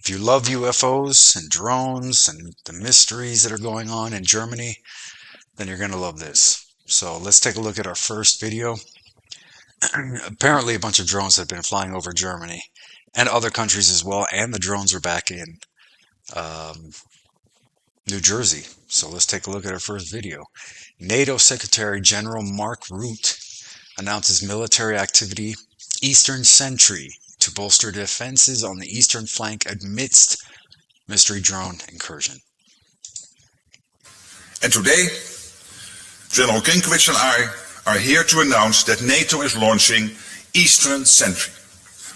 If you love UFOs and drones and the mysteries that are going on in Germany, then you're going to love this. So let's take a look at our first video. Apparently a bunch of drones have been flying over Germany and other countries as well, and the drones are back in New Jersey. So let's take a look at our first video. NATO Secretary General Mark Rutte announces military activity Eastern Sentry to bolster defenses on the eastern flank amidst mystery drone incursion. And today, General Kinkowicz and I are here to announce that NATO is launching Eastern Sentry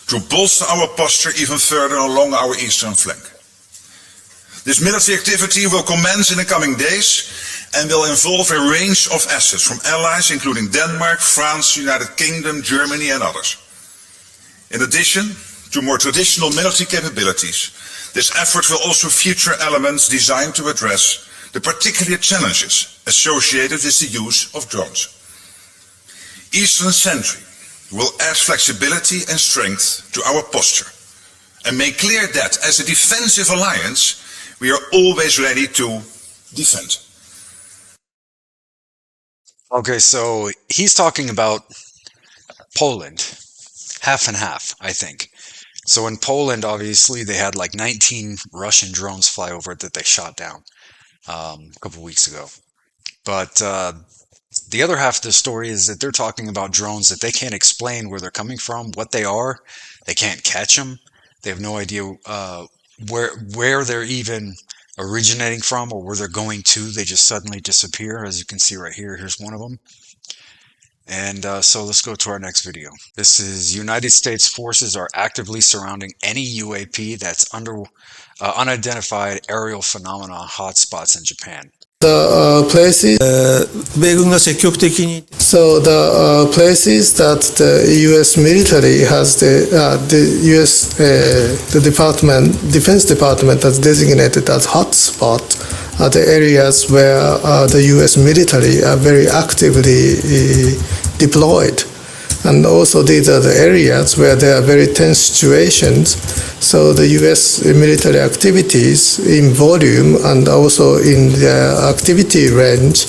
to bolster our posture even further along our eastern flank. This military activity will commence in the coming days and will involve a range of assets from allies including Denmark, France, United Kingdom, Germany and others. In addition to more traditional military capabilities, this effort will also feature elements designed to address the particular challenges associated with the use of drones. Eastern Sentry will add flexibility and strength to our posture and make clear that as a defensive alliance, we are always ready to defend. Okay, so he's talking about Poland. Half and half, I think. So in Poland, obviously, they had like 19 Russian drones fly over it that they shot down a couple weeks ago. But the other half of the story is that they're talking about drones that they can't explain where they're coming from, what they are. They can't catch them. They have no idea where they're even originating from or where they're going to. They just suddenly disappear, as you can see right here. Here's one of them. And so let's go to our next video. This is United States forces are actively surrounding any UAP that's under unidentified aerial phenomena hotspots in Japan. The places so the places that the U.S. military has the U.S. The Defense Department has designated as hotspot are the areas where the U.S. military are very actively deployed. And also these are the areas where there are very tense situations. So the U.S. military activities in volume and also in their activity range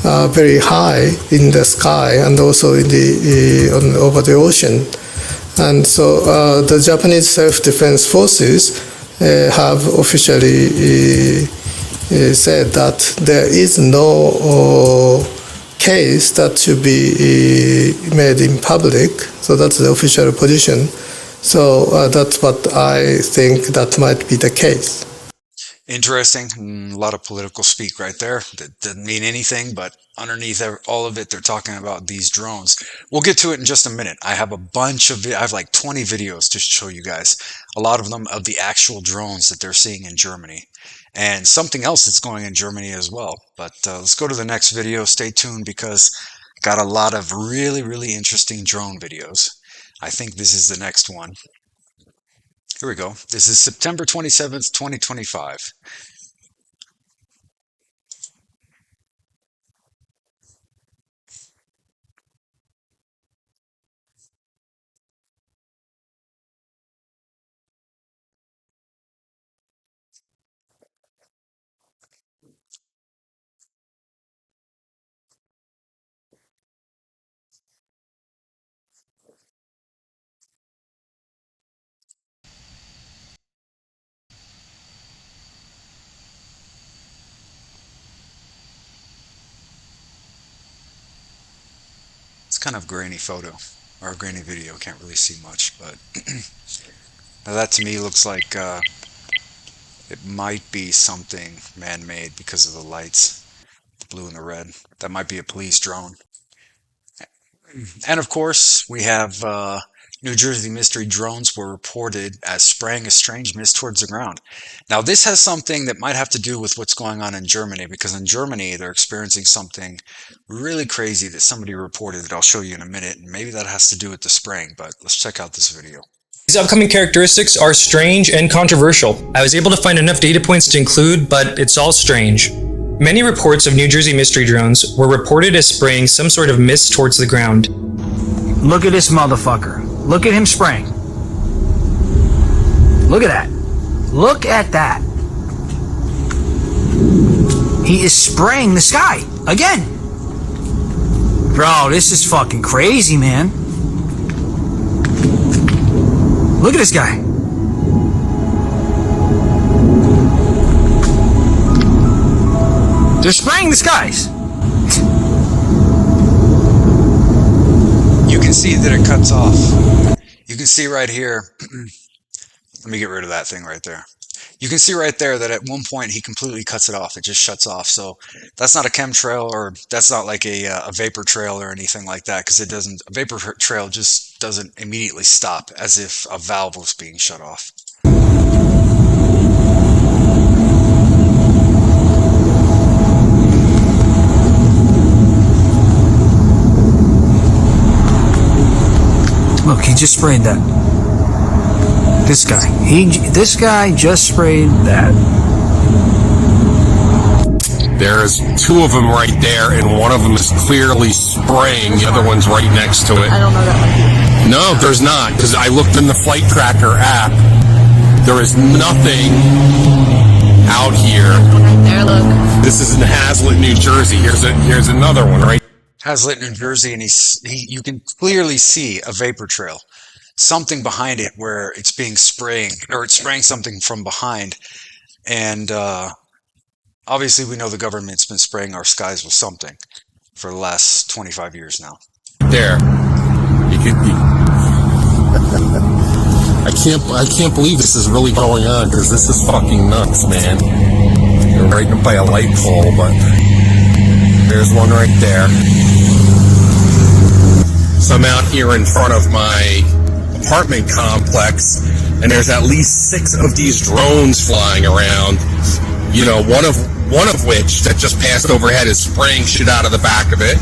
are very high in the sky and also in over the ocean. And so the Japanese self-defense forces have officially said that there is no case that should be made in public. So that's the official position. So that's what I think that might be the case. Interesting. A lot of political speak right there. That doesn't mean anything, but underneath all of it, they're talking about these drones. We'll get to it in just a minute. I have a bunch of, I have like 20 videos to show you guys. A lot of them of the actual drones that they're seeing in Germany. And something else that's going in Germany as well. But let's go to the next video. Stay tuned because got a lot of really, really interesting drone videos. I think this is the next one. Here we go. This is September 27th, 2025. It's kind of grainy photo, or a grainy video, can't really see much, but now that to me looks like it might be something man-made because of the lights, the blue and the red. That might be a police drone. And of course, we have New Jersey mystery drones were reported as spraying a strange mist towards the ground. Now, this has something that might have to do with what's going on in Germany, because in Germany, they're experiencing something really crazy that somebody reported that I'll show you in a minute, and maybe that has to do with the spraying, but let's check out this video. These upcoming characteristics are strange and controversial. I was able to find enough data points to include, but it's all strange. Many reports of New Jersey mystery drones were reported as spraying some sort of mist towards the ground. Look at this motherfucker. Look at him spraying. Look at that. Look at that. He is spraying the sky again. Bro, this is fucking crazy, man. Look at this guy. They're spraying the skies. You can see that it cuts off. You can see right here. Let me get rid of that thing right there. You can see right there that at one point he completely cuts it off. It just shuts off. So that's not a chemtrail, or that's not like a vapor trail or anything like that, because it doesn't. A vapor trail just doesn't immediately stop, as if a valve was being shut off. Look, he just sprayed that. This guy. This guy just sprayed that. There's two of them right there, and one of them is clearly spraying. The other one's right next to it. I don't know that one. No, there's not, because I looked in the Flight Tracker app. There is nothing out here. Right there, look. This is in Hazlitt, New Jersey. Here's another one, right? Hazlitt, New Jersey, and you can clearly see a vapor trail, something behind it where it's being spraying, or it's spraying something from behind. And obviously we know the government's been spraying our skies with something for the last 25 years now. There. I can't believe this is really going on, because this is fucking nuts, man. You're right by a light pole, but there's one right there. So I'm out here in front of my apartment complex, and there's at least 6 of these drones flying around. You know, one of which that just passed overhead is spraying shit out of the back of it.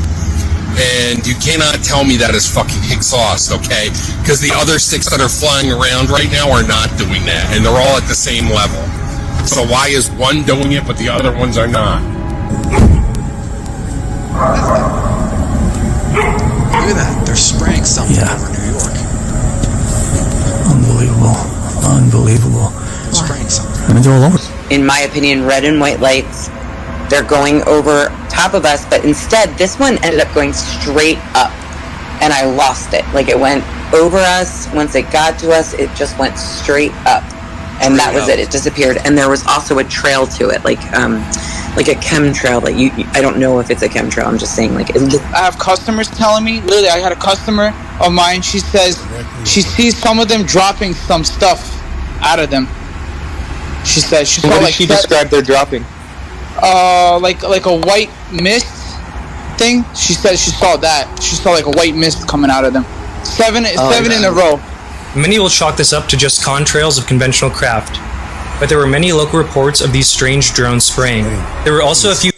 And you cannot tell me that is fucking exhaust, okay? Because the other 6 that are flying around right now are not doing that, and they're all at the same level. So why is one doing it, but the other ones are not? Look at that. They're spraying something over New York. Unbelievable. They're spraying something. I mean, they're all over. In my opinion, red and white lights, they're going over top of us, but instead this one ended up going straight up, and I lost it. Like, it went over us. Once it got to us, it just went straight up, and that was it. It disappeared. And there was also a trail to it, like a chemtrail that I don't know if it's a chemtrail. I'm just saying, like, I have customers telling me, literally, I had a customer of mine, she says she sees some of them dropping some stuff out of them. She says she saw, what did she describe their dropping? Like a white mist thing. She said she saw that. She saw like a white mist coming out of them. Seven in a row. Many will chalk this up to just contrails of conventional craft, but there were many local reports of these strange drones spraying. There were also a few...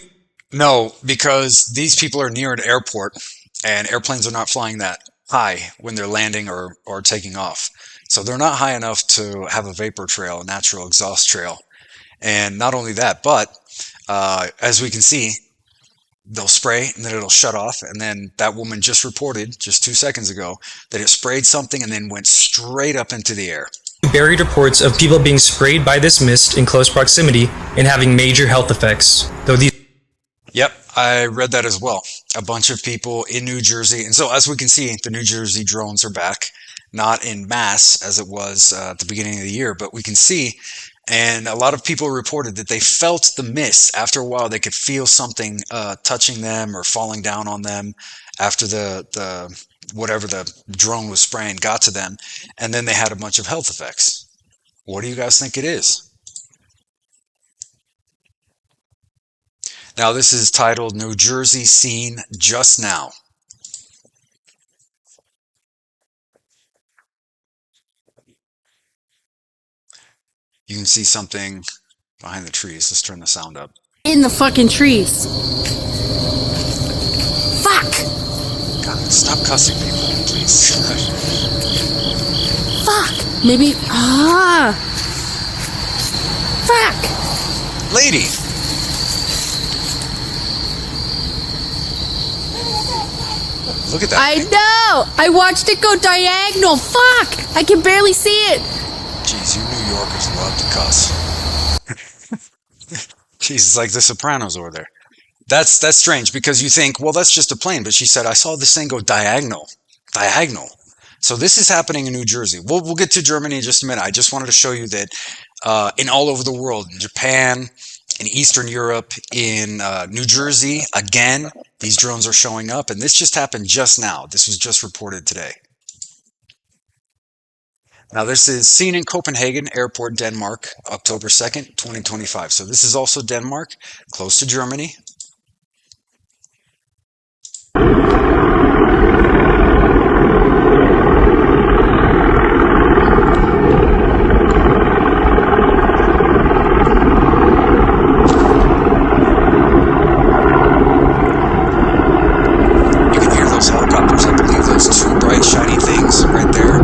No, because these people are near an airport, and airplanes are not flying that high when they're landing or taking off. So they're not high enough to have a vapor trail, a natural exhaust trail. And not only that, but as we can see, they'll spray and then it'll shut off. And then that woman just reported just 2 seconds ago that it sprayed something and then went straight up into the air. Buried reports of people being sprayed by this mist in close proximity and having major health effects. Though these... Yep, I read that as well. A bunch of people in New Jersey. And so as we can see, the New Jersey drones are back. Not in mass as it was at the beginning of the year, but we can see, and a lot of people reported that they felt the mist. After a while, they could feel something touching them or falling down on them after the whatever the drone was spraying got to them, and then they had a bunch of health effects. What do you guys think it is? Now, this is titled New Jersey Seen Just Now. You can see something behind the trees. Let's turn the sound up. In the fucking trees. Fuck! God, stop cussing people, please. Fuck! Maybe... Fuck! Lady! Look at that I thing. know! I watched it go diagonal. Fuck! I can barely see it. Jeez, you New Yorkers love to cuss. Jesus, like the Sopranos over there. That's strange because you think, well, that's just a plane. But she said, I saw this thing go diagonal. Diagonal. So this is happening in New Jersey. We'll get to Germany in just a minute. I just wanted to show you that in all over the world, in Japan, in Eastern Europe, in New Jersey, again, these drones are showing up. And this just happened just now. This was just reported today. Now, this is seen in Copenhagen Airport, Denmark, October 2nd, 2025. So this is also Denmark, close to Germany. Helicopters, I believe those two bright shiny things right there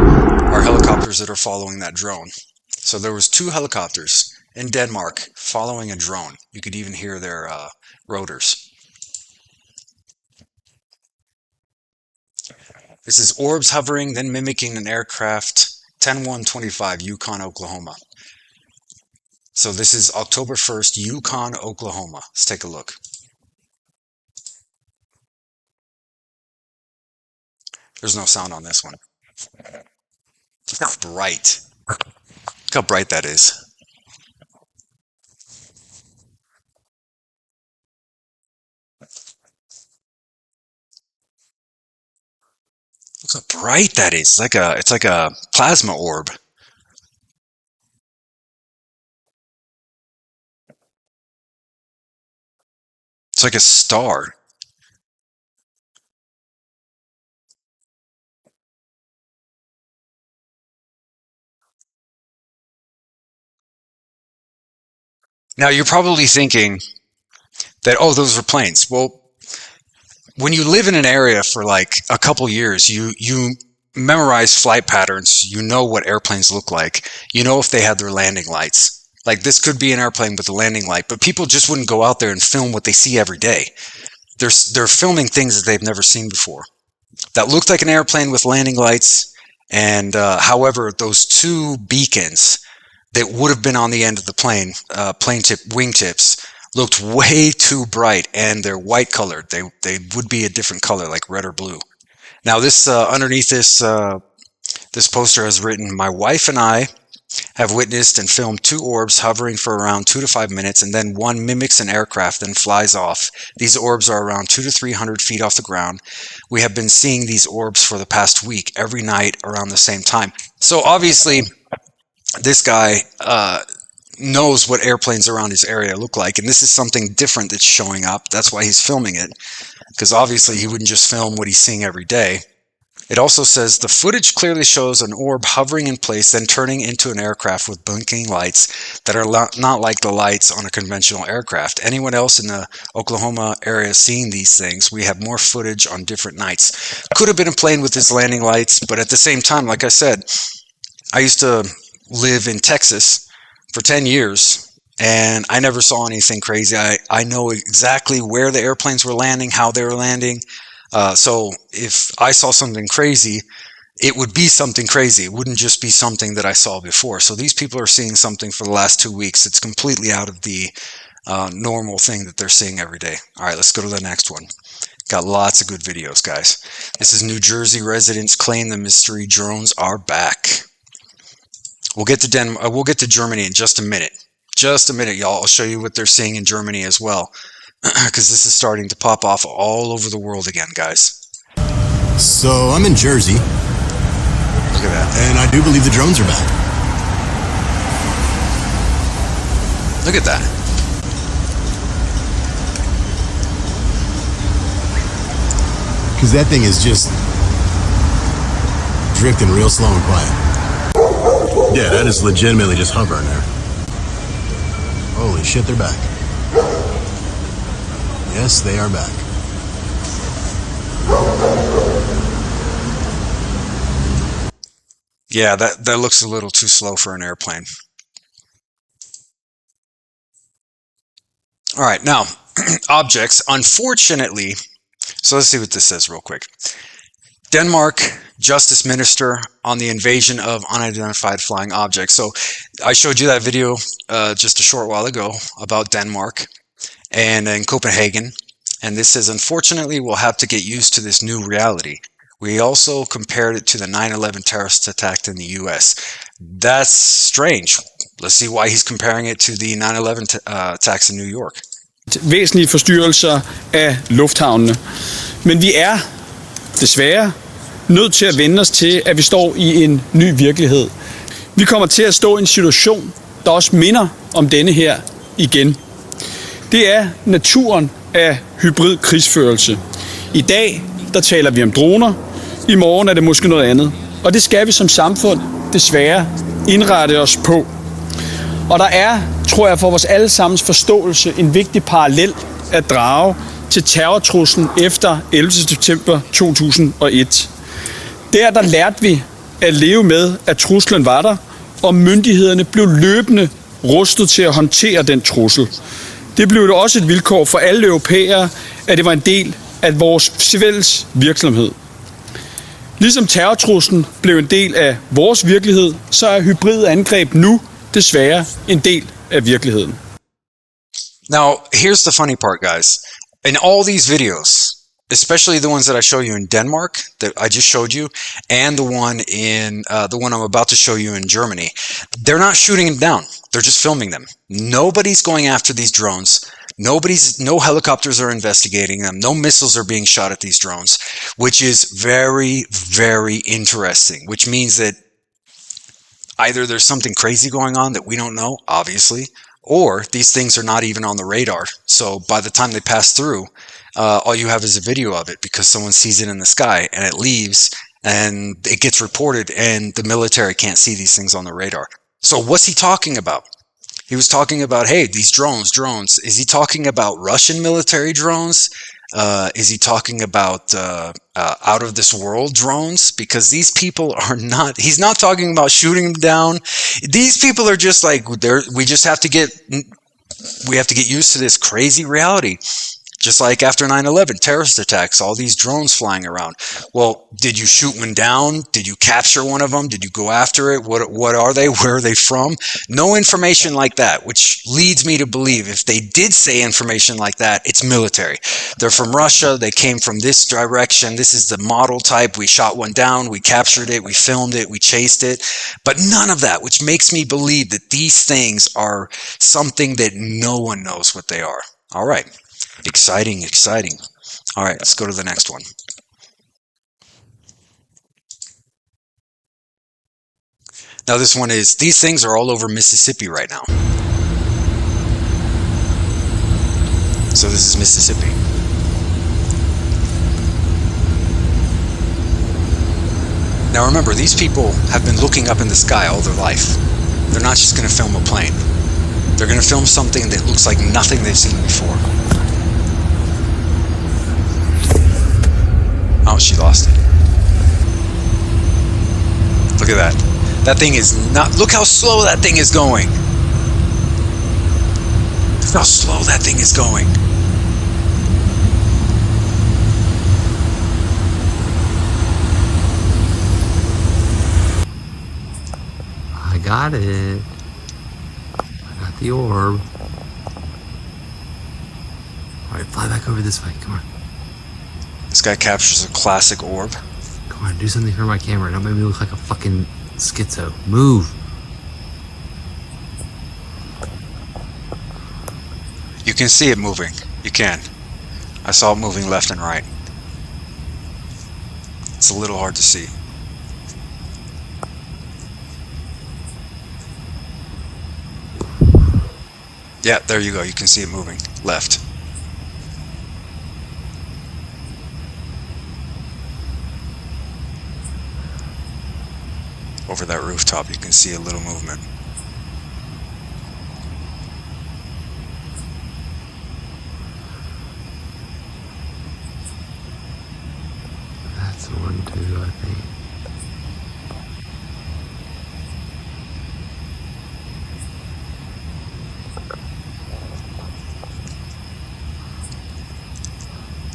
are helicopters that are following that drone. So there was two helicopters in Denmark following a drone. You could even hear their rotors. This is orbs hovering, then mimicking an aircraft. 10/1/25, Yukon, Oklahoma. So this is October 1st, Yukon, Oklahoma. Let's take a look. There's no sound on this one. Look how bright. Look how bright that is. Look how bright that is. It's like a plasma orb. It's like a star. Now you're probably thinking that, oh, those were planes. Well, when you live in an area for like a couple years, you memorize flight patterns. You know what airplanes look like. You know if they had their landing lights. Like this could be an airplane with a landing light, but people just wouldn't go out there and film what they see every day. They're filming things that they've never seen before. That looked like an airplane with landing lights, and however, those two beacons that would have been on the end of the plane, wingtips, looked way too bright, and they're white colored. They would be a different color, like red or blue. Now, this underneath this this poster has written, "My wife and I have witnessed and filmed two orbs hovering for around 2 to 5 minutes, and then one mimics an aircraft and flies off. These orbs are around 200 to 300 feet off the ground. We have been seeing these orbs for the past week, every night around the same time." So obviously, this guy knows what airplanes around his area look like, and this is something different that's showing up. That's why he's filming it, because obviously he wouldn't just film what he's seeing every day. It also says the footage clearly shows an orb hovering in place, then turning into an aircraft with blinking lights that are not like the lights on a conventional aircraft. Anyone else in the Oklahoma area seeing these things? We have more footage on different nights. Could have been a plane with its landing lights, but at the same time, like I said, I used to live in Texas for 10 years, and I never saw anything crazy. I know exactly where the airplanes were landing, how they were landing. So if I saw something crazy, it would be something crazy. It wouldn't just be something that I saw before. So these people are seeing something for the last 2 weeks. It's completely out of the normal thing that they're seeing every day. All right, let's go to the next one. Got lots of good videos, guys. This is New Jersey residents claim the mystery drones are back. We'll get to Germany in just a minute. Just a minute, y'all. I'll show you what they're seeing in Germany as well, because this is starting to pop off all over the world again, guys. So I'm in Jersey. Look at that. And I do believe the drones are back. Look at that. Because that thing is just drifting real slow and quiet. Yeah, that is legitimately just hovering there. Holy shit, they're back. Yes, they are back. Yeah, that looks a little too slow for an airplane. All right, now, objects, unfortunately, so let's see what this says real quick. Denmark justice minister on the invasion of unidentified flying objects. So I showed you that video just a short while ago about Denmark and in Copenhagen. And this says, unfortunately, we'll have to get used to this new reality. We also compared it to the 9/11 terrorist attack in the US. That's strange. Let's see why he's comparing it to the 9/11 attacks in New York. Væsentlige forstyrrelser af lufthavnene. Men vi er desværre nødt til at vende os til, at vi står i en ny virkelighed. Vi kommer til at stå i en situation, der også minder om denne her igen. Det er naturen af hybrid krigsførelse. I dag, der taler vi om droner. I morgen er det måske noget andet. Og det skal vi som samfund desværre indrette os på. Og der er, tror jeg, for vores allesammens forståelse en vigtig parallel at drage til terrortruslen efter 11. september 2001. Der lærte vi at leve med, at truslen var der, og myndighederne blev løbende rustet til at håndtere den trussel. Det blev også et vilkår for alle europæere, at det var en del af vores fælles virksomhed. Ligesom terrortruslen blev en del af vores virkelighed, så er hybride angreb nu desværre en del af virkeligheden. Now, here's the funny part, guys. In all these videos, especially the ones that I show you in Denmark, that I just showed you, and the one I'm about to show you in Germany, they're not shooting them down. They're just filming them. Nobody's going after these drones. No helicopters are investigating them. No missiles are being shot at these drones, which is very, very interesting, which means that either there's something crazy going on that we don't know, obviously, or these things are not even on the radar. So by the time they pass through, all you have is a video of it because someone sees it in the sky and it leaves and it gets reported and the military can't see these things on the radar. So what's he talking about? He was talking about, hey, these drones. Is he talking about Russian military drones? Is he talking about out of this world drones? Because these people are not, he's not talking about shooting them down. These people are just like, we have to get used to this crazy reality. Just like after 9/11, terrorist attacks, all these drones flying around. Well, did you shoot one down? Did you capture one of them? Did you go after it? What are they? Where are they from? No information like that, which leads me to believe if they did say information like that, it's military. They're from Russia. They came from this direction. This is the model type. We shot one down. We captured it. We filmed it. We chased it. But none of that, which makes me believe that these things are something that no one knows what they are. All right. Exciting. All right, let's go to the next one. Now this one is, these things are all over Mississippi right now. So this is Mississippi. Now remember, these people have been looking up in the sky all their life. They're not just going to film a plane. They're going to film something that looks like nothing they've seen before. Oh, she lost it. Look at that. That thing is not... Look how slow that thing is going. Look how slow that thing is going. I got it. I got the orb. Alright, fly back over this way. Come on. This guy captures a classic orb. Come on, do something for my camera. Don't make me look like a fucking schizo. Move. You can see it moving. You can. I saw it moving left and right. It's a little hard to see. Yeah, there you go. You can see it moving left. Over that rooftop, you can see a little movement. That's the one too, I think.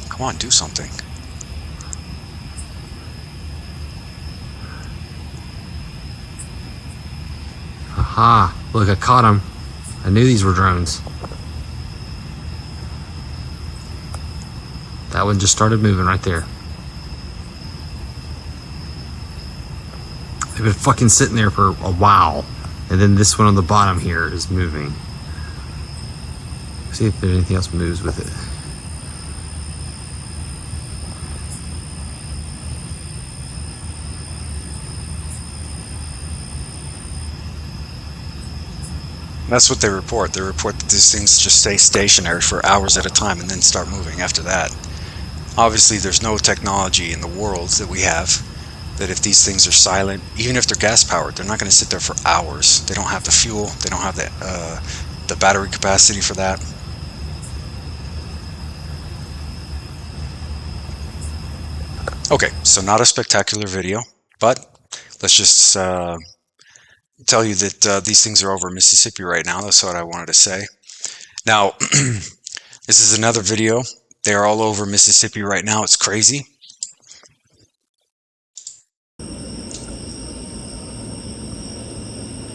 Come on, do something. Aha! Look, I caught him. I knew these were drones. That one just started moving right there. They've been fucking sitting there for a while. And then this one on the bottom here is moving. See if there's anything else moves with it. That's what they report. They report that these things just stay stationary for hours at a time and then start moving after that. Obviously, there's no technology in the world that we have that if these things are silent, even if they're gas powered, they're not going to sit there for hours. They don't have the fuel. They don't have the battery capacity for that. Okay, so not a spectacular video, but let's just tell you that these things are over Mississippi right now. That's what I wanted to say. Now, this is another video. They're all over Mississippi right now. It's crazy.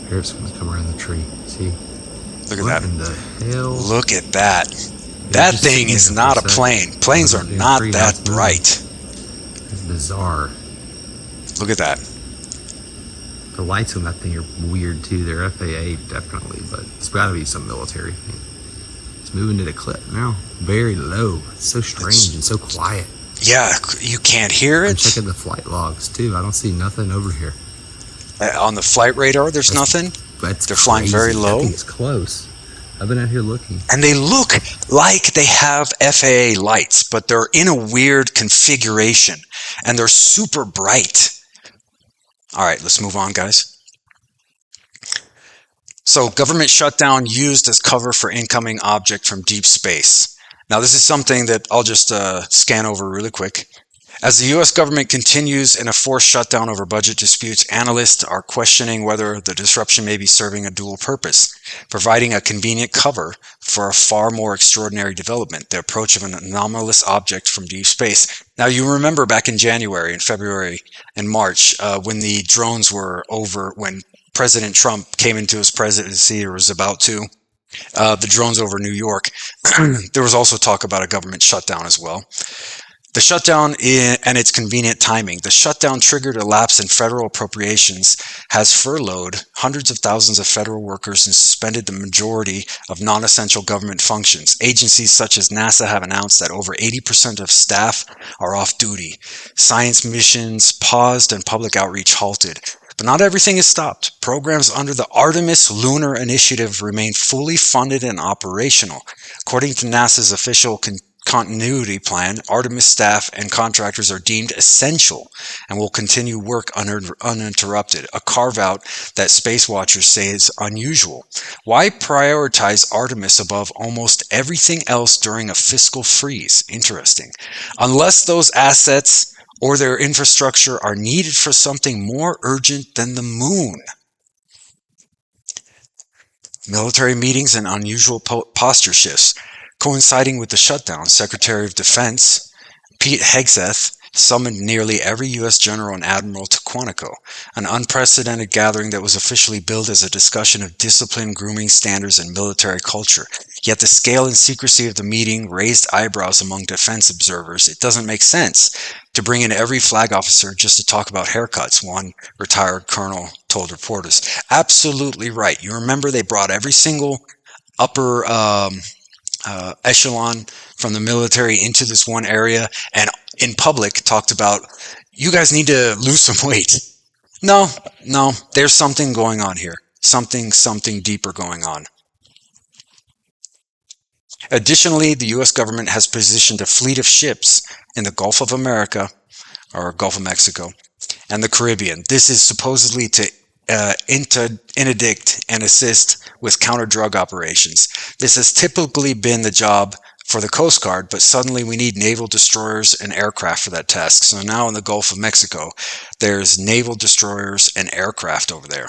Here's going to come around the tree. See? Look at what that. in the hell? Look at that. That thing is not a plane. Planes are not that bright. It's bizarre. Look at that. The lights on that thing are weird too. They're FAA definitely, but it's got to be some military. It's moving at a clip now, very low. It's so strange and so quiet. Yeah, you can't hear it. I'm checking the flight logs too. I don't see nothing over here. On the flight radar, there's nothing. They're flying very low. It's close. I've been out here looking. And they look like they have FAA lights, but they're in a weird configuration, and they're super bright. All right, let's move on, guys. So, government shutdown used as cover for incoming object from deep space. Now, this is something that I'll just scan over really quick. As the U.S. government continues in a forced shutdown over budget disputes, analysts are questioning whether the disruption may be serving a dual purpose, providing a convenient cover for a far more extraordinary development, the approach of an anomalous object from deep space. Now, you remember back in January and February and March when the drones were over, when President Trump came into his presidency or was about to, the drones over New York. There was also talk about a government shutdown as well. The shutdown and its convenient timing. The shutdown triggered a lapse in federal appropriations, has furloughed hundreds of thousands of federal workers and suspended the majority of non-essential government functions. Agencies such as NASA have announced that over 80% of staff are off duty. Science missions paused and public outreach halted. But not everything is stopped. Programs under the Artemis Lunar Initiative remain fully funded and operational. According to NASA's official continuity plan, Artemis staff and contractors are deemed essential and will continue work uninterrupted, a carve-out that space watchers say is unusual. Why prioritize Artemis above almost everything else during a fiscal freeze? Interesting. Unless those assets or their infrastructure are needed for something more urgent than the moon. Military meetings and unusual posture shifts. Coinciding with the shutdown, Secretary of Defense Pete Hegseth summoned nearly every U.S. general and admiral to Quantico, an unprecedented gathering that was officially billed as a discussion of discipline, grooming standards, and military culture. Yet the scale and secrecy of the meeting raised eyebrows among defense observers. It doesn't make sense to bring in every flag officer just to talk about haircuts, one retired colonel told reporters. Absolutely right. You remember they brought every single upper echelon from the military into this one area and in public talked about, you guys need to lose some weight. No, there's something going on here. Something deeper going on. Additionally, the U.S. government has positioned a fleet of ships in the Gulf of America, or Gulf of Mexico, and the Caribbean. This is supposedly to interdict and assist with counter-drug operations. This has typically been the job for the Coast Guard, but suddenly we need naval destroyers and aircraft for that task. So now in the Gulf of Mexico, there's naval destroyers and aircraft over there.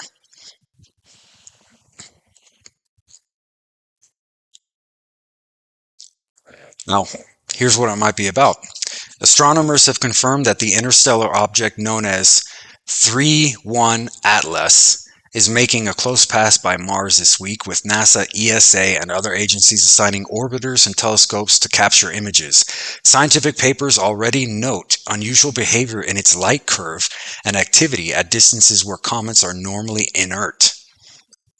Now, here's what it might be about. Astronomers have confirmed that the interstellar object known as 3-1 Atlas is making a close pass by Mars this week, with NASA, ESA, and other agencies assigning orbiters and telescopes to capture images. Scientific papers already note unusual behavior in its light curve and activity at distances where comets are normally inert.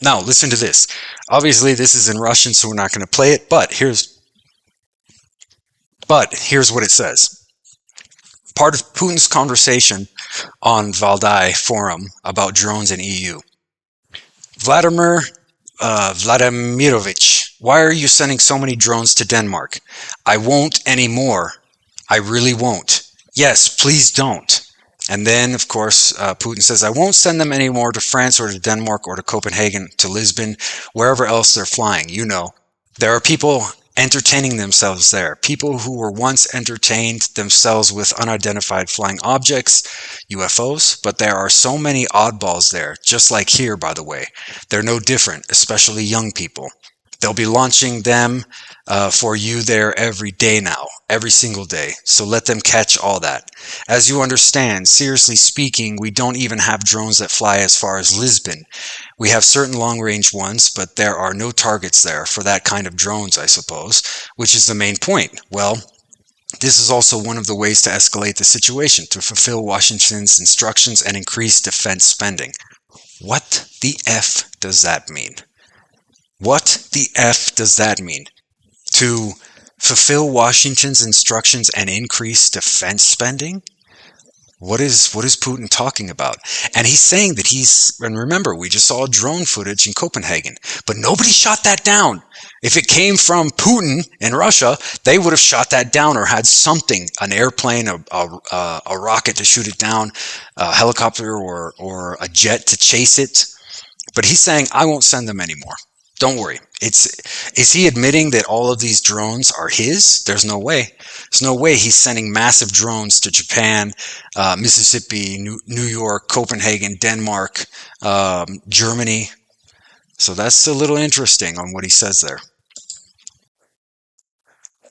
Now, listen to this. Obviously, this is in Russian, so we're not going to play it, but here's what it says. Part of Putin's conversation on Valdai Forum about drones in EU. Vladimir Vladimirovich, why are you sending so many drones to Denmark? I won't anymore. I really won't. Yes, please don't. And then, of course, Putin says, I won't send them anymore to France or to Denmark or to Copenhagen, to Lisbon, wherever else they're flying. You know, there are people entertaining themselves there. People who were once entertained themselves with unidentified flying objects, UFOs, but there are so many oddballs there, just like here, by the way. They're no different, especially young people. They'll be launching them for you there every day now, every single day. So let them catch all that. As you understand, seriously speaking, we don't even have drones that fly as far as Lisbon. We have certain long-range ones, but there are no targets there for that kind of drones, I suppose, which is the main point. Well, this is also one of the ways to escalate the situation, to fulfill Washington's instructions and increase defense spending. What the F does that mean? What the F does that mean? To fulfill Washington's instructions and increase defense spending? What is Putin talking about? And he's saying that and remember, we just saw drone footage in Copenhagen, but nobody shot that down. If it came from Putin in Russia, they would have shot that down or had something, an airplane, a rocket to shoot it down, a helicopter or a jet to chase it. But he's saying, I won't send them anymore. Don't worry. Is he admitting that all of these drones are his? There's no way. There's no way he's sending massive drones to Japan, Mississippi, New York, Copenhagen, Denmark, Germany. So that's a little interesting on what he says there.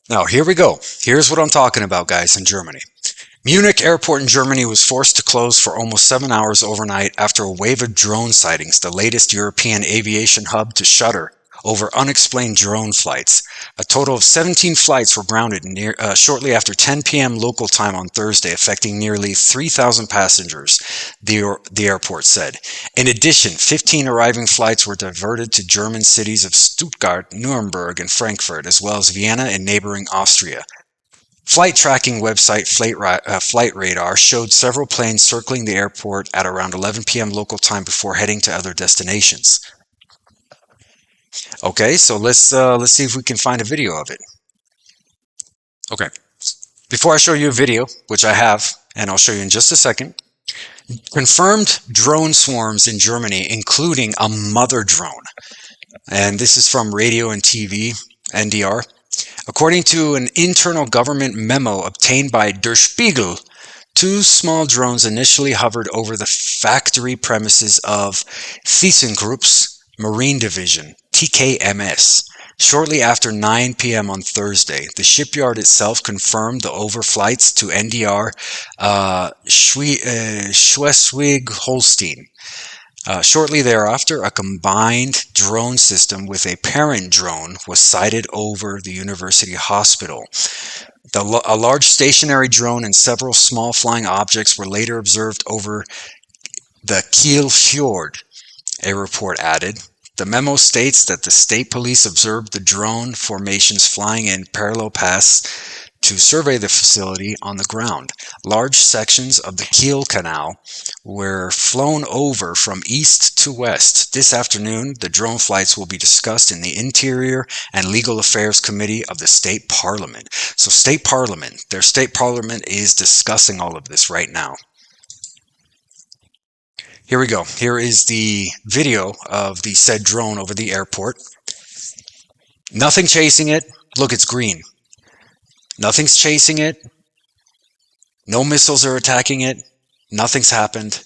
Now, here we go. Here's what I'm talking about, guys, in Germany. Munich airport in Germany was forced to close for almost 7 hours overnight after a wave of drone sightings, the latest European aviation hub to shutter over unexplained drone flights. A total of 17 flights were grounded shortly after 10 p.m. local time on Thursday, affecting nearly 3,000 passengers, the airport said. In addition, 15 arriving flights were diverted to German cities of Stuttgart, Nuremberg, and Frankfurt, as well as Vienna and neighboring Austria. Flight tracking website Flight Radar showed several planes circling the airport at around 11 p.m. local time before heading to other destinations. Okay, so let's see if we can find a video of it. Okay, before I show you a video, which I have, and I'll show you in just a second, confirmed drone swarms in Germany, including a mother drone. And this is from Radio and TV, NDR. According to an internal government memo obtained by Der Spiegel, 2 small drones initially hovered over the factory premises of ThyssenKrupp's Marine Division, TKMS, shortly after 9 p.m. on Thursday. The shipyard itself confirmed the overflights to NDR Schleswig-Holstein. Shortly thereafter, a combined drone system with a parent drone was sighted over the university hospital. A large stationary drone and several small flying objects were later observed over the Kiel Fjord, a report added. The memo states that the state police observed the drone formations flying in parallel paths to survey the facility on the ground. Large sections of the Kiel Canal were flown over from east to west. This afternoon, the drone flights will be discussed in the Interior and Legal Affairs Committee of the State Parliament. So their state parliament is discussing all of this right now. Here we go. Here is the video of the said drone over the airport. Nothing chasing it. Look, it's green. Nothing's chasing it. No missiles are attacking it. Nothing's happened.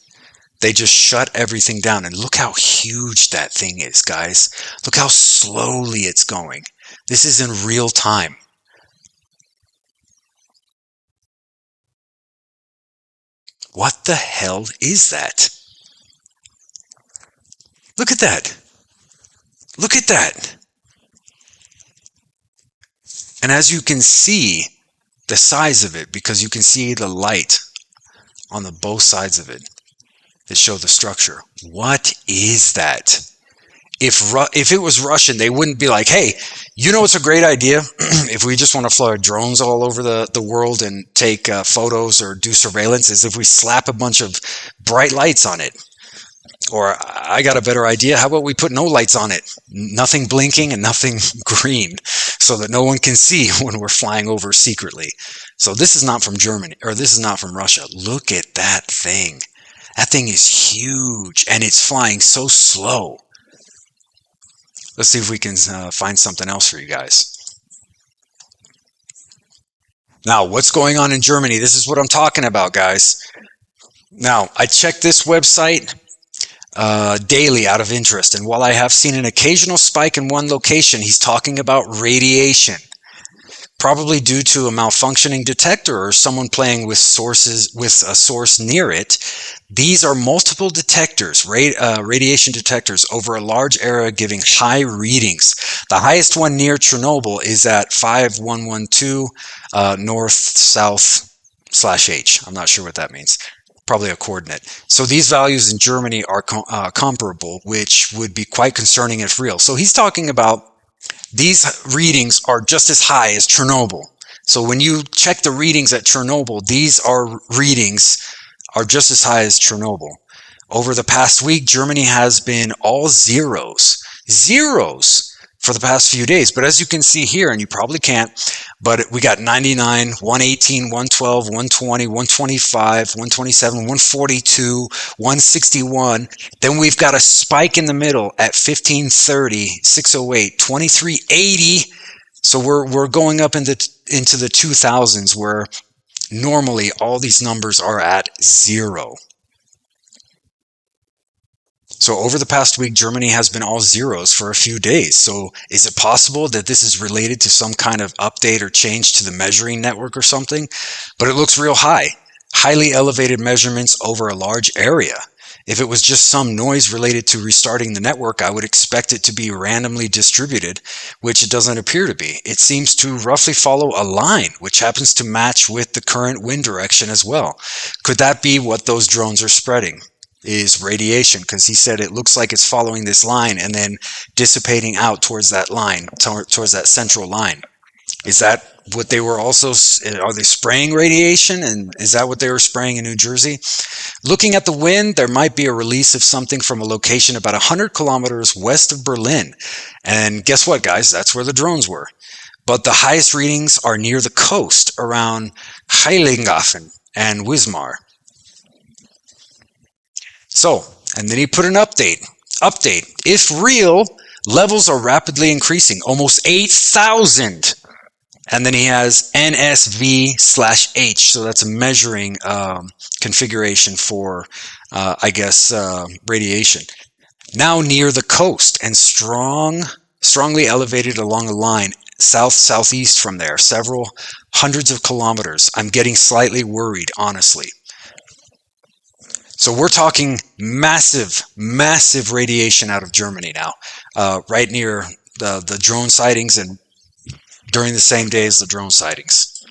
They just shut everything down. And look how huge that thing is, guys. Look how slowly it's going. This is in real time. What the hell is that? Look at that. Look at that. And as you can see, the size of it, because you can see the light on the both sides of it that show the structure. What is that? If it was Russian, they wouldn't be like, hey, you know what's a great idea? If we just want to fly drones all over the world and take photos or do surveillance, is if we slap a bunch of bright lights on it. Or I got a better idea. How about we put no lights on it? Nothing blinking and nothing green so that no one can see when we're flying over secretly. So this is not from Germany, or this is not from Russia. Look at that thing. That thing is huge and it's flying so slow. Let's see if we can find something else for you guys. Now, what's going on in Germany? This is what I'm talking about, guys. Now, I checked this website daily out of interest, and while I have seen an occasional spike in one location, he's talking about radiation, probably due to a malfunctioning detector or someone playing with a source near it. These are multiple detectors, radiation detectors, over a large area giving high readings. The highest one near Chernobyl is at 5112 north/south/H. I'm not sure what that means. Probably a coordinate. So these values in Germany are comparable, which would be quite concerning if real. So he's talking about these readings are just as high as Chernobyl. So when you check the readings at Chernobyl, these readings are just as high as Chernobyl. Over the past week, Germany has been all zeros for the past few days. But as you can see here, and you probably can't, but we got 99, 118, 112, 120, 125, 127, 142, 161. Then we've got a spike in the middle at 1530, 608, 2380. So we're going up into the 2000s, where normally all these numbers are at zero. So over the past week, Germany has been all zeros for a few days. So is it possible that this is related to some kind of update or change to the measuring network or something? But it looks real high. Highly elevated measurements over a large area. If it was just some noise related to restarting the network, I would expect it to be randomly distributed, which it doesn't appear to be. It seems to roughly follow a line, which happens to match with the current wind direction as well. Could that be what those drones are spreading? Is radiation, because he said it looks like it's following this line and then dissipating out towards that line, towards that central line. Is that what they were also, are they spraying radiation? And is that what they were spraying in New Jersey? Looking at the wind, there might be a release of something from a location about 100 kilometers west of Berlin. And guess what, guys? That's where the drones were. But the highest readings are near the coast around Heiligenhafen and Wismar. So, and then he put an update. If real, levels are rapidly increasing, almost 8,000. And then he has NSV/H. So that's a measuring configuration for, radiation. Now near the coast and strongly elevated along a line south-southeast from there, several hundreds of kilometers. I'm getting slightly worried, honestly. So we're talking massive radiation out of Germany now, right near the drone sightings and during the same day as the drone sightings.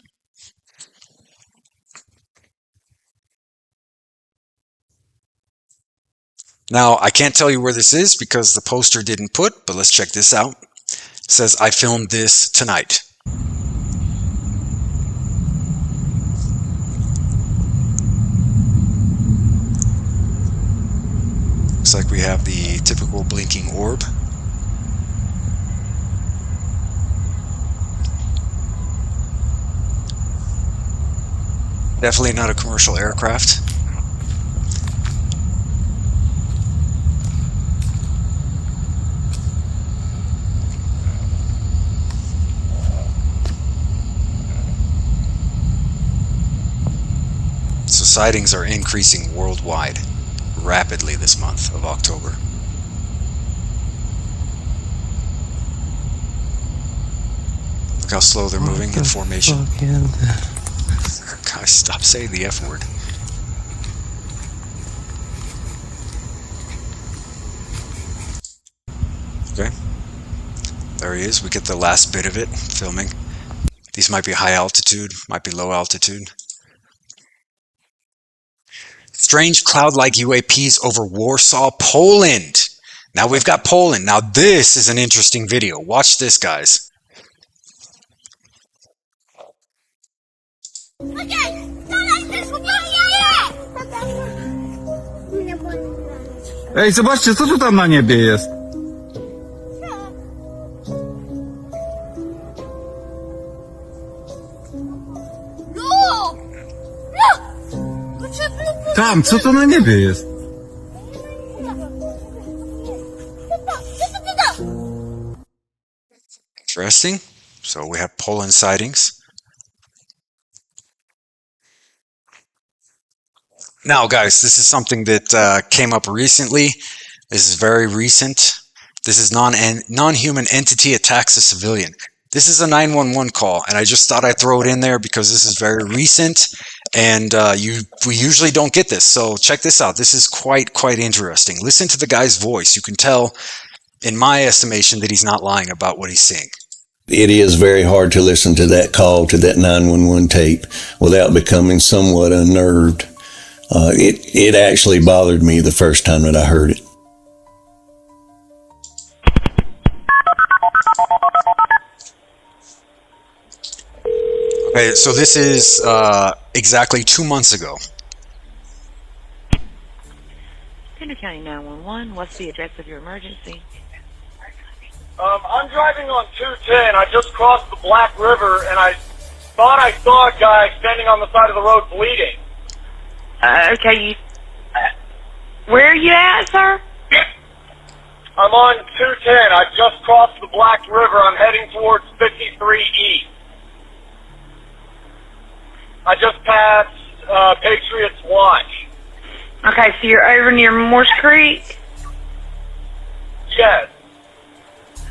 Now, I can't tell you where this is because the poster didn't put, but let's check this out. It says, I filmed this tonight. Looks like we have the typical blinking orb. Definitely not a commercial aircraft. So sightings are increasing worldwide rapidly this month of October. Look how slow they're moving in formation. Guys, stop saying the F word. There he is. We get the last bit of it filming. These might be high altitude, might be low altitude. Strange cloud-like UAPs over Warsaw, Poland. Now we've got Poland. Now this is an interesting video. Watch this, guys. Ej, zobaczcie, co tu tam na niebie jest? Tam, co to na niebie jest? Interesting. So we have Poland sightings. Now, guys, this is something that came up recently. This is very recent. This is non-human entity attacks a civilian. This is a 911 call, and I just thought I'd throw it in there because this is very recent, and we usually don't get this. So check this out. This is quite interesting. Listen to the guy's voice. You can tell, in my estimation, that he's not lying about what he's saying. It is very hard to listen to that call, to that 911 tape, without becoming somewhat unnerved. It actually bothered me the first time that I heard it. Okay, so this is exactly 2 months ago. Tender County 911, what's the address of your emergency? I'm driving on 210. I just crossed the Black River, and I thought I saw a guy standing on the side of the road bleeding. Okay, where are you at, sir? I'm on 210. I just crossed the Black River. I'm heading towards 53 East. I just passed Patriots Watch. Okay, so you're over near Morse Creek? Yes.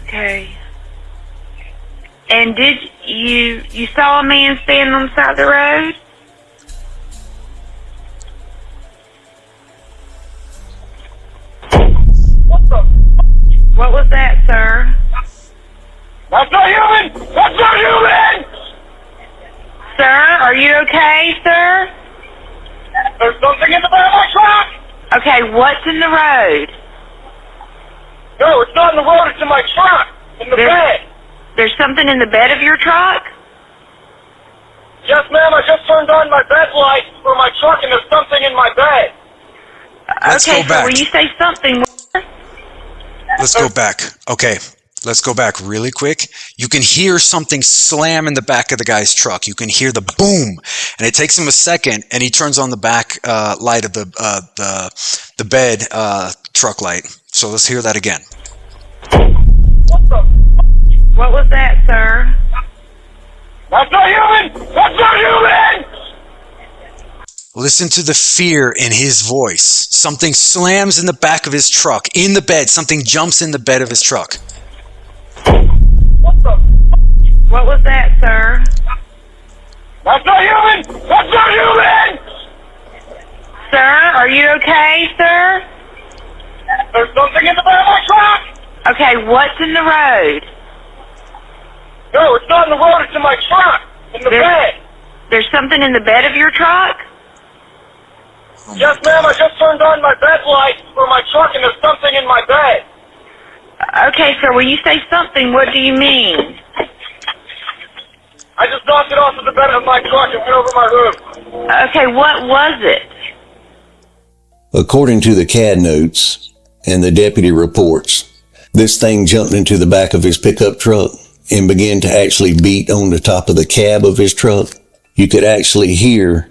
Okay. And did you saw a man standing on the side of the road? What was that, sir? That's not human! That's not human! Sir, are you okay, sir? There's something in the back of my truck! Okay, what's in the road? No, it's not in the road, it's in my truck! In the bed! There's something in the bed of your truck? Yes, ma'am, I just turned on my bed lights for my truck and there's something in my bed. Let's okay, go back. So when you say something... Let's go back. Okay, let's go back really quick. You can hear something slam in the back of the guy's truck. You can hear the boom, and it takes him a second, and he turns on the back light of the bed truck light. So let's hear that again. What was that, sir? That's not human! That's not human! Listen to the fear in his voice. Something slams in the back of his truck, in the bed. Something jumps in the bed of his truck. What was that, sir? That's not human! That's not human! Sir, are you okay, sir? There's something in the back of my truck! Okay, what's in the road? No, it's not in the road, it's in my truck! In the bed! There's something in the bed of your truck? Yes, ma'am, I just turned on my bed lights for my truck and there's something in my bed. Okay, sir, when you say something, what do you mean? I just knocked it off of the bed of my truck and went over my roof. Okay, what was it? According to the CAD notes and the deputy reports, this thing jumped into the back of his pickup truck and began to actually beat on the top of the cab of his truck. You could actually hear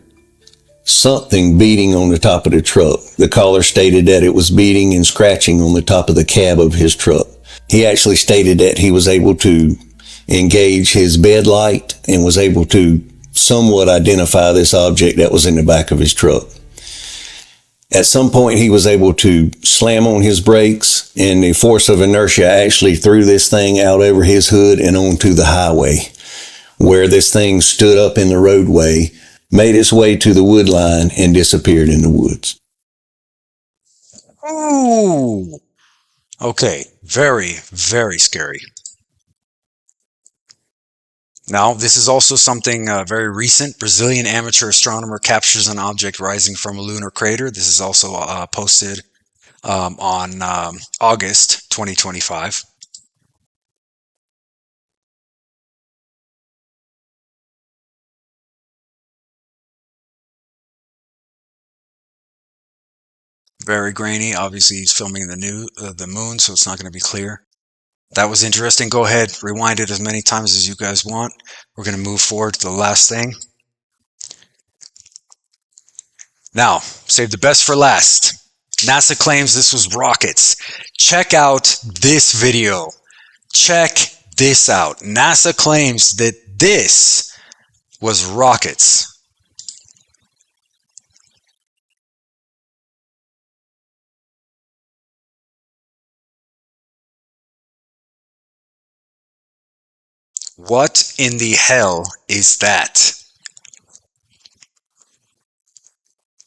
something beating on the top of the truck. The caller stated that it was beating and scratching on the top of the cab of his truck. He actually stated that he was able to engage his bed light and was able to somewhat identify this object that was in the back of his truck. At some point, he was able to slam on his brakes, and the force of inertia actually threw this thing out over his hood and onto the highway, where this thing stood up in the roadway, made its way to the wood line, and disappeared in the woods. Ooh. Okay, very, very scary. Now, this is also something very recent. Brazilian amateur astronomer captures an object rising from a lunar crater. This is also posted on August 2025. Very grainy. Obviously, he's filming the moon, so it's not going to be clear. That was interesting. Go ahead, rewind it as many times as you guys want. We're going to move forward to the last thing. Now, save the best for last. NASA claims this was rockets. Check out this video. Check this out. NASA claims that this was rockets. What in the hell is that?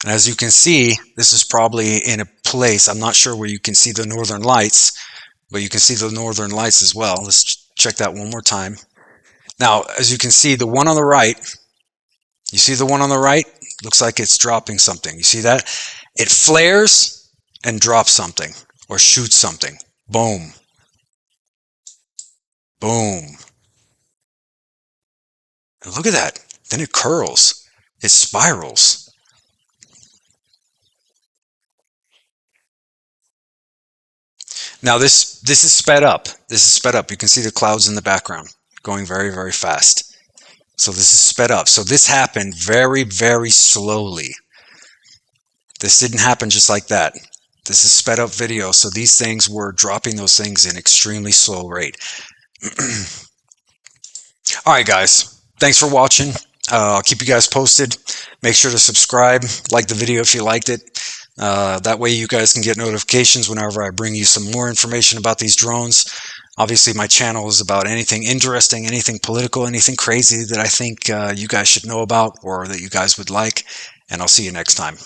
And as you can see, this is probably in a place, I'm not sure where you can see the northern lights, but you can see the northern lights as well. Let's check that one more time. Now, as you can see, the one on the right, you see the one on the right? Looks like it's dropping something. You see that? It flares and drops something or shoots something. Boom. Boom. And look at that. Then it curls. It spirals. Now this is sped up. This is sped up. You can see the clouds in the background going very, very fast. So this is sped up. So this happened very, very slowly. This didn't happen just like that. This is sped up video. So these things were dropping those things in extremely slow rate. All right, guys. Thanks for watching. I'll keep you guys posted. Make sure to subscribe, like the video if you liked it. That way you guys can get notifications whenever I bring you some more information about these drones. Obviously, my channel is about anything interesting, anything political, anything crazy that I think you guys should know about or that you guys would like. And I'll see you next time.